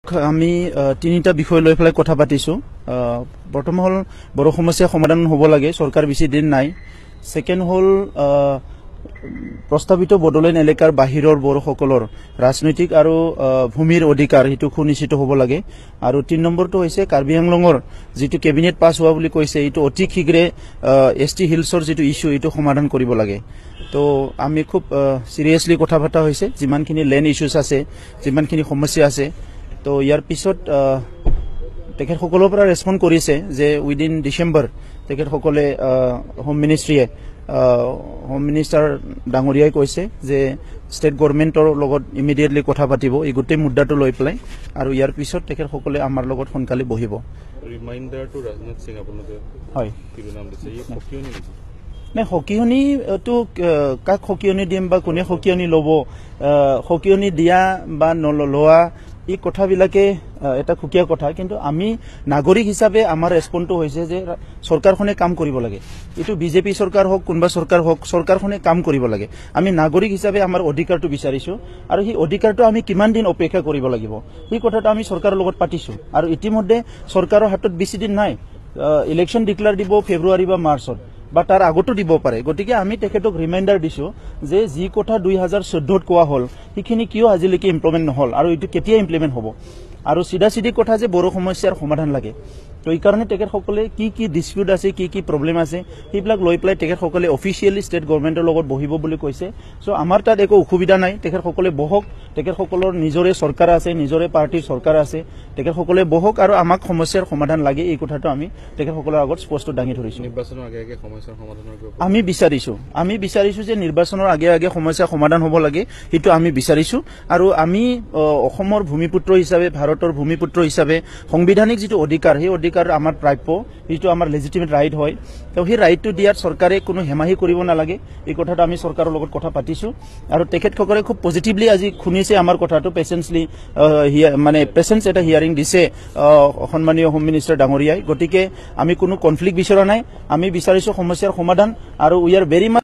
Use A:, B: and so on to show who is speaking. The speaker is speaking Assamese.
A: আমি তিনিটা বিষয় লৈ ফেলাই কথা পাতিছো। প্ৰথম হল বড়ো সমস্যা সমাধান হ'ব লাগে, চৰকাৰ বেছি দিন নাই। সেকেন্ড হল প্ৰস্তাৱিত বড়োলেণ্ড এলেকাৰ বাহিৰৰ বড়োসকলৰ ৰাজনৈতিক আৰু ভূমিৰ অধিকাৰ সেইটো সুনিশ্চিত হ'ব লাগে। আৰু ৩ নম্বৰটো হৈছে কাৰ্বি আংলঙৰ যিটো কেবিনেট পাছ হোৱা বুলি কৈছে এইটো অতি শীঘ্ৰে ST হিলছৰ যিটো ইস্যু এইটো সমাধান কৰিব লাগে। তো আমি খুব সিৰিয়াসলি কথা পতা হৈছে, যিমানখিনি লেণ্ড ইস্যুছ আছে, যিমানখিনি সমস্যা আছে। তো ইয়াৰ পিছত তেখেতসকলৰ পৰা ৰেছপন্ড কৰিছে যে উইদিন ডিচেম্বৰ তেখেতসকলে হোম মিনিষ্ট্ৰীয়ে হোম মিনিষ্টাৰ ডাঙৰীয়াই কৈছে যে ষ্টেট গভৰ্ণমেণ্টৰ লগত ইমিডিয়েটলি কথা পাতিব এই গোটেই মুদ্দাটো লৈ পেলাই, আৰু ইয়াৰ পিছত তেখেতসকলে আমাৰ লগত সোনকালে বহিব।
B: ৰিমাইণ্ডাৰ টু ৰাজনাথ সিং আপোনালোকে
A: হয়
B: নাম দিছে সকিয়নি নেকি?
A: নাই, সকিয়নিটো কাক সকিয়নি দিম বা কোনে সকিয়নি ল'ব, সকিয়নি দিয়া বা নলোৱা এই কথাবিলাকে এটা খুকীয়া কথা। কিন্তু আমি নাগৰিক হিচাপে আমাৰ ৰেছপন্সটো হৈছে যে চৰকাৰখনে কাম কৰিব লাগে। এইটো বিজেপি চৰকাৰ হওক কোনোবা চৰকাৰ হওক, চৰকাৰখনে কাম কৰিব লাগে। আমি নাগৰিক হিচাপে আমাৰ অধিকাৰটো বিচাৰিছো, আৰু সেই অধিকাৰটো আমি কিমান দিন অপেক্ষা কৰিব লাগিব সেই কথাটো আমি চৰকাৰৰ লগত পাতিছো। আৰু ইতিমধ্যে চৰকাৰৰ হাতত বেছি দিন নাই, ইলেকশ্যন ডিক্লেয়াৰ দিব ফেব্ৰুৱাৰী বা মাৰ্চত বা তাৰ আগতো দিব পাৰে। গতিকে আমি তেখেতক ৰিমাইণ্ডাৰ দিছো যে যি কথা 2014ত কোৱা হ'ল সেইখিনি কিয় আজিলৈকে ইমপ্লিমেণ্ট নহল, আৰু এইটো কেতিয়া ইমপ্লিমেণ্ট হ'ব। আৰু চিধা কথা যে বড়ো সমস্যাৰ সমাধান লাগে। তো এইকাৰণে তেখেতসকলে কি ডিসপিউট আছে, কি প্ৰব্লেম আছে সেইবিলাক লৈ পেলাই তেখেতসকলে অফিচিয়েলি ষ্টেট গভৰ্ণমেণ্টৰ লগত বহিব বুলি কৈছে। চ' আমাৰ তাত একো অসুবিধা নাই, তেখেতসকলে বহক। তেখেতসকলৰ নিজৰে চৰকাৰ আছে, নিজৰে পাৰ্টিৰ চৰকাৰ আছে, তেখেতসকলে বহক আৰু আমাক সমস্যাৰ সমাধান লাগে এই কথাটো আমি তেখেতসকলৰ আগত স্পষ্ট দাঙি ধৰিছো।
B: নিৰ্বাচনৰ আগে আগে সমস্যাৰ সমাধানৰ
A: আমি বিচাৰিছো যে নিৰ্বাচনৰ আগে আগে সমস্যা সমাধান হ'ব লাগে, সেইটো আমি বিচাৰিছো। আৰু আমি অসমৰ ভূমিপুত্ৰ হিচাপে, ভাৰতৰ ভূমিপুত্ৰ হিচাপে সাংবিধানিক যিটো অধিকাৰ সেই অধিকাৰ আমাৰ প্ৰাপ্য, যিটো আমাৰ লেজিটিমেট ৰাইট হয়। তো সেই ৰাইটটো দিয়াত চৰকাৰে কোনো হেমাহি কৰিব নালাগে, এই কথাটো আমি চৰকাৰৰ লগত কথা পাতিছো। আৰু তেখেতসকলে খুব পজিটিভলি আজি শুনিছে আমাৰ কথাটো, পেচেন্সলি মানে পেচেন্স এটা হিয়াৰিং দিছে সন্মানীয় হোম মিনিষ্টাৰ ডাঙৰীয়াই। গতিকে আমি কোনো কনফ্লিক্ট বিচৰা নাই, আমি বিচাৰিছো সমস্যাৰ সমাধান। আৰু উই আৰ ভেৰি মাছ